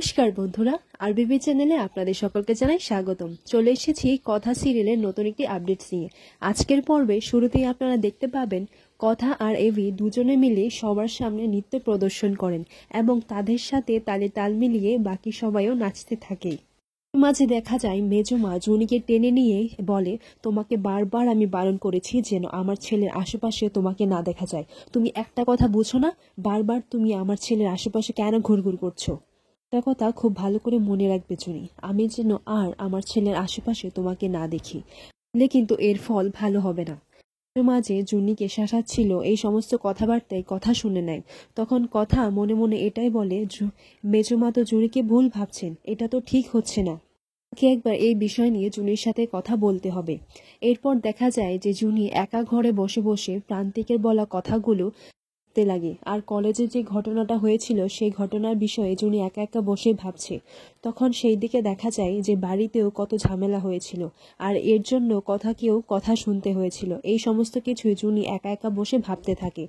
নমস্কার বন্ধুরা, আরবিবি চ্যানেলে আপনাদের সকলকে জানাই স্বাগতম। চলে এসেছি কথা সিরিয়ালের নতুন একটি আপডেট নিয়ে। আজকের পর্বে শুরুতেই আপনারা দেখতে পাবেন কথা আর এভি দুজনে মিলে সবার সামনে নৃত্য প্রদর্শন করেন এবং তাদের সাথে তালে তাল মিলিয়ে বাকি সবাইও নাচতে থাকে। মাঝে দেখা যায় মেজমা জুনিকে টেনে নিয়ে বলে, তোমাকে বারবার আমি বারণ করেছি যেন আমার ছেলের আশেপাশে তোমাকে না দেখা যায়। তুমি একটা কথা বুঝো না? বারবার তুমি আমার ছেলের আশেপাশে কেন ঘুরঘুর করছো? একটা কথা খুব ভালো করে মনে রাখবে জুনি, আমি যেন আর আমার ছেলের আশেপাশে তোমাকে না দেখি, তাহলে কিন্তু এর ফল ভালো হবে না। মাঝে জুনিকে শাসাচ্ছিল এই সমস্ত কথাবার্তায় কথা শুনে নেয়। তখন কথা মনে মনে এটাই বলে, মেজমা তো জুনিকে ভুল ভাবছেন, এটা তো ঠিক হচ্ছে না। ওকে একবার এই বিষয় নিয়ে জুনির সাথে কথা বলতে হবে। এরপর দেখা যায় যে জুনি একা ঘরে বসে বসে প্রান্তিকের বলা কথাগুলো লাগে। আর কলেজে যে ঘটনাটা হয়েছিল সেই ঘটনার বিষয়ে জুনি একা একা বসে ভাবছে। তখন সেই দিকে দেখা যায় যে বাড়িতেও কত ঝামেলা হয়েছিল, আর এর জন্য কথাকেও কথা শুনতে হয়েছিল। এই সমস্ত কিছুই জুনি একা একা বসে ভাবতে থাকে।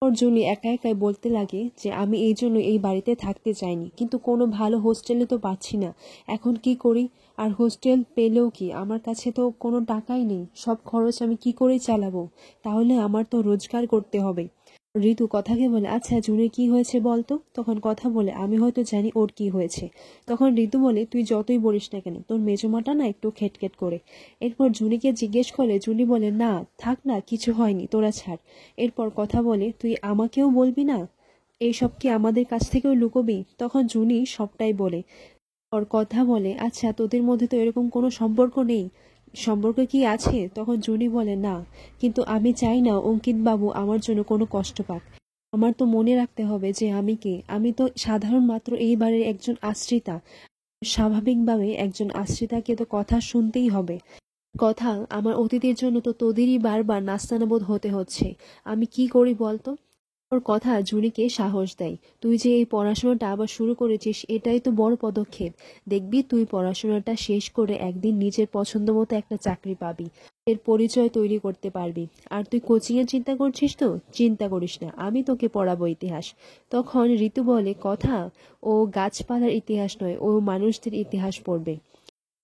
জুনি একা একাই বলতে লাগে যে আমি এই জন্য এই বাড়িতে থাকতে চাইনি, কিন্তু কোনো ভালো হোস্টেলে তো পাচ্ছি না, এখন কি করি? আর হোস্টেল পেলেও কি, আমার কাছে তো কোনো টাকাই নেই, সব খরচ আমি কি করে চালাবো? তাহলে আমার তো রোজগার করতে হবে। ঋতু কথাকে বলে, আচ্ছা জুনির কি হয়েছে বলতো? তখন কথা বলে, আমি হয়তো জানি ওর কি হয়েছে। তখন ঋতু বলে, তুই যতই বলিস না কেন, তোর মেজমাটা না একটু খেটখেট করে। এরপর জুনিকে জিজ্ঞেস করে, জুনি বলে, না থাক না, কিছু হয়নি, তোরা ছাড়। এরপর কথা বলে, তুই আমাকেও বলবি না? এইসব কি আমাদের কাছ থেকেও লুকোবি? তখন জুনি সবটাই বলে। ওর কথা বলে, আচ্ছা তোদের মধ্যে তো এরকম কোনো সম্পর্ক নেই, সম্পর্ক কি আছে? তখন জুনি বলে, না, কিন্তু আমি চাই না অঙ্কিত বাবু আমার জন্য কোনো কষ্ট পাক। আমার তো মনে রাখতে হবে যে আমি কে। আমি তো সাধারণ মাত্র এইবারের একজন আশ্রিতা। স্বাভাবিকভাবে একজন আশ্রিতাকে তো কথা শুনতেই হবে। কথা, আমার অতীতের জন্য তো তোদেরই বারবার নাস্তানাবোধ হতে হচ্ছে। আমি কি করি বলতো? ওর কথা জুনিকে সাহস দেয়। তুই যে এই পড়াশোনাটা আবার শুরু করেছিস, এটাই তো বড় পদক্ষেপ। দেখবি তুই পড়াশোনাটা শেষ করে একদিন নিজের পছন্দ মতো একটা চাকরি পাবি, এর পরিচয় তৈরি করতে পারবি। আর তুই কোচিং এর চিন্তা করছিস তো? চিন্তা করিস না, আমি তোকে পড়াবো ইতিহাস। তখন ঋতু বলে, কথা, ও গাছপালার ইতিহাস নয়, ও মানুষদের ইতিহাস পড়বে।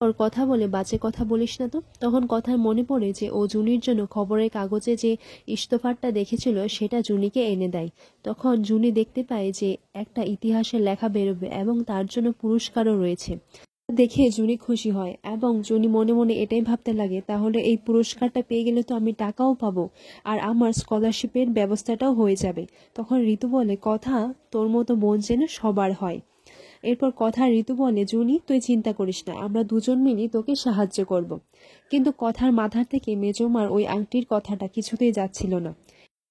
ওর কথা বলে, বাজে কথা বলিস না তো। তখন কথার মনে পড়ে যে ও জুনির জন্য খবরের কাগজে যে ইস্তফারটা দেখেছিল সেটা জুনিকে এনে দেয়। তখন জুনি দেখতে পায় যে একটা ইতিহাসের লেখা বেরোবে এবং তার জন্য পুরস্কারও রয়েছে। দেখে জুনি খুশি হয় এবং জুনি মনে মনে এটাই ভাবতে লাগে, তাহলে এই পুরস্কারটা পেয়ে গেলে তো আমি টাকাও পাবো, আর আমার স্কলারশিপের ব্যবস্থাটাও হয়ে যাবে। তখন ঋতু বলে, কথা, তোর মতো বোন যেন সবার হয়। এরপর কথা ঋতু বলে, জুনি তুই চিন্তা করিস না, আমরা দুজন মিলে তোকে সাহায্য করব। কিন্তু কথার মাথার থেকে মেজমার ওই আংটির কথাটা কিছুতেই যাচ্ছিল না।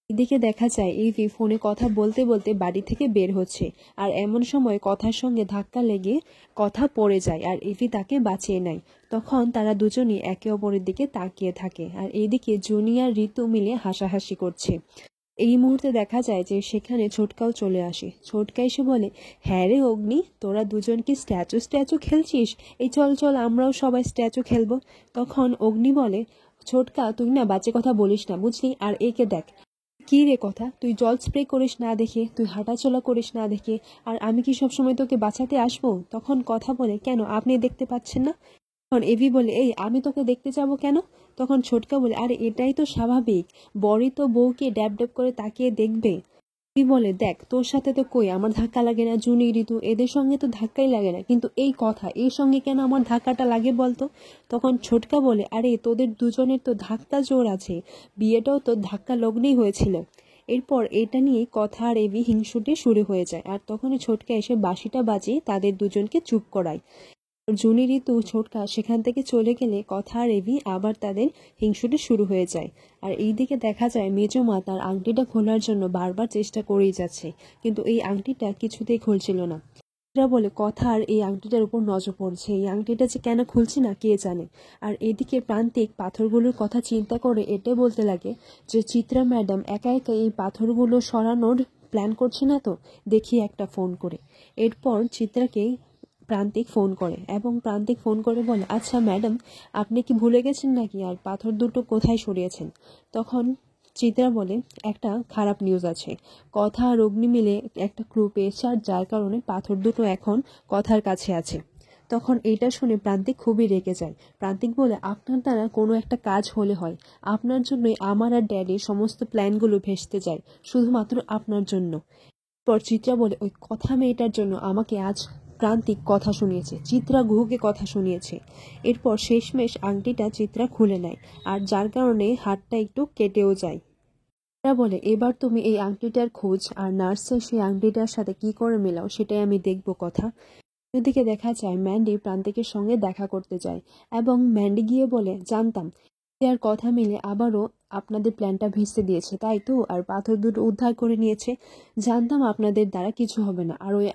এদিকে দেখা যায় ইভি ফোনে কথা বলতে বলতে বাড়ি থেকে বের হচ্ছে, আর এমন সময় কথার সঙ্গে ধাক্কা লেগে কথা পড়ে যায় আর ইভি তাকে বাঁচিয়ে নেয়। তখন তারা দুজনই একে অপরের দিকে তাকিয়ে থাকে, আর এইদিকে জুনি আর ঋতু মিলে হাসাহাসি করছে। এই মুহূর্তে দেখা যায় যে সেখানে ছোটকাও চলে আসে। ছোটকা এসে বলে, হ্যাঁ রে অগ্নি, তোরা দুজন কি স্ট্যাচু স্ট্যাচু খেলছিস? এই চল চল, আমরাও সবাই স্ট্যাচু খেলবো। তখন অগ্নি বলে, ছোটকা তুই না বাজে কথা বলিস না বুঝলি, আর একে দেখ। কি রে কথা, তুই জল স্প্রে করিস না দেখে, তুই হাঁটাচলা করিস না দেখে, আর আমি কি সবসময় তোকে বাঁচাতে আসবো? তখন কথা বলে, কেন আপনি দেখতে পাচ্ছেন না? তখন এভি বলে, এই আমি তোকে দেখতে যাবো কেন? তখন ছোটকা বলে, আরে এটাই তো স্বাভাবিক, বড়ই তো বউকে ড্যাব ড্যাব করে তাকিয়ে দেখবে। এভি বলে, দেখ তোর সাথে তো কই আমার ধাক্কা লাগে না, জুনি ঋতু এদের সঙ্গে তো ধাক্কাই লাগে না, কিন্তু এই কথা এর সঙ্গে কেন আমার ধাক্কাটা লাগে বলতো? তখন ছোটকা বলে, আরে তোদের দুজনের তো ধাক্কা জোর আছে, বিয়েটাও তো ধাক্কা লগ্নেই হয়েছিল। এরপর এটা নিয়ে কথা আর এভি হিংসুটে শুরু হয়ে যায়, আর তখনই ছোটকা এসে বাঁশিটা বাজিয়ে তাদের দুজনকে চুপ করায়। জুনি ঋতু ছোটকা সেখান থেকে চলে গেলে কথা আর এভি আবার তাদের হিংসুটে শুরু হয়ে যায়। আর এইদিকে দেখা যায় মেজমা তার আংটিটা খোলার জন্য বারবার চেষ্টা করেই যাচ্ছে, কিন্তু এই আংটিটা কিছুতেই খুলছিল না। এরা বলে, কথা আর এই আংটিটার উপর নজর পড়ছে, এই আংটিটা যে কেন খুলছে না কে জানে। আর এদিকে প্রান্তিক পাথরগুলোর কথা চিন্তা করে এটাই বলতে লাগে যে চিত্রা ম্যাডাম একা একা এই পাথরগুলো সরানোর প্ল্যান করছে না তো, দেখি একটা ফোন করে। এরপর চিত্রাকে প্রান্তিক ফোন করে এবং প্রান্তিক ফোন করে বলে, আচ্ছা ম্যাডাম, আপনি কি ভুলে গেছেন নাকি, আর পাথর দুটো কোথায় সরিয়েছেন? তখন চিত্রা বলে, একটা খারাপ নিউজ আছে। কথা আর অগ্নি মিলে একটা ক্লু পেয়েছে, আর যার কারণে পাথর দুটো এখন কথার কাছে আছে। তখন এইটা শুনে প্রান্তিক খুবই রেগে যায়। প্রান্তিক বলে, আপনার দ্বারা কোনো একটা কাজ হলে হয়, আপনার জন্যই আমার আর ড্যাডির সমস্ত প্ল্যানগুলো ভেস্তে যায়, শুধুমাত্র আপনার জন্য। পর চিত্রা বলে, ওই কথা মেয়েটার জন্য আমাকে আজ প্রান্তিক কথা শুনিয়েছে, চিত্রা গুহুকে কথা শুনিয়েছে। এরপর শেষমেশ আংটিটা চিত্রা খুলে নেয়, আর যার কারণে হাতটা একটু কেটেও যায়। চিত্রা বলে, এবার তুমি এই আংটিটার খোঁজ আর নার্সের সেই আংটিটার সাথে কি করে মেলাও সেটাই আমি দেখব। কথা এদিকে দেখা যায় ম্যান্ডি প্রান্তিকের সঙ্গে দেখা করতে যায়, এবং ম্যান্ডি গিয়ে বলে, জানতাম আর কথা মিলে আবারও আপনাদের প্ল্যানটা ভেস্তে দিয়েছে, তাই তো, আর পাথর দুটো উদ্ধার করে নিয়েছে। জানতাম আপনাদের দ্বারা কিছু হবে না। আর ওই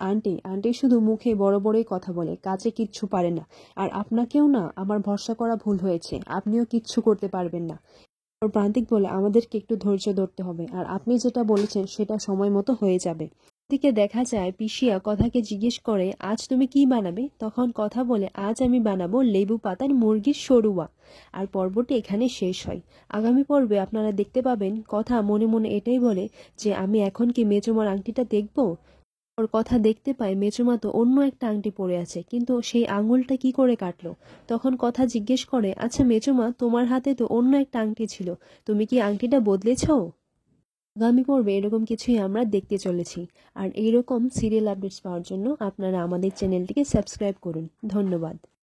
আন্টি শুধু মুখে বড় বড়ই কথা বলে, কাজে কিচ্ছু পারে না। আর আপনাকেও না, আমার ভরসা করা ভুল হয়েছে, আপনিও কিচ্ছু করতে পারবেন না। আর প্রান্তিক বলে, আমাদেরকে একটু ধৈর্য ধরতে হবে, আর আপনি যেটা বলেছেন সেটা সময় মতো হয়ে যাবে। দিকে দেখা যায় পিসিয়া কথাকে জিজ্ঞেস করে, আজ তুমি কি বানাবে? তখন কথা বলে, আজ আমি বানাবো লেবু পাতার মুরগির সরুয়া। আর পর্বটি এখানে শেষ হয়। আগামী পর্বে আপনারা দেখতে পাবেন কথা মনে মনে এটাই বলে যে, আমি এখন কি মেজমার আংটিটা দেখব? ওর কথা দেখতে পায় মেজমা তো অন্য একটা আংটি পরে আছে, কিন্তু সেই আঙুলটা কি করে কাটলো? তখন কথা জিজ্ঞেস করে, আচ্ছা মেজমা, তোমার হাতে তো অন্য একটা আংটি ছিল, তুমি কি আংটিটা বদলেছো? আগামী পর্বে এরকম কিছুই আমরা দেখতে চলেছি। আর এইরকম সিরিয়াল আপডেটস পাওয়ার জন্য আপনারা আমাদের চ্যানেলটিকে সাবস্ক্রাইব করুন। ধন্যবাদ।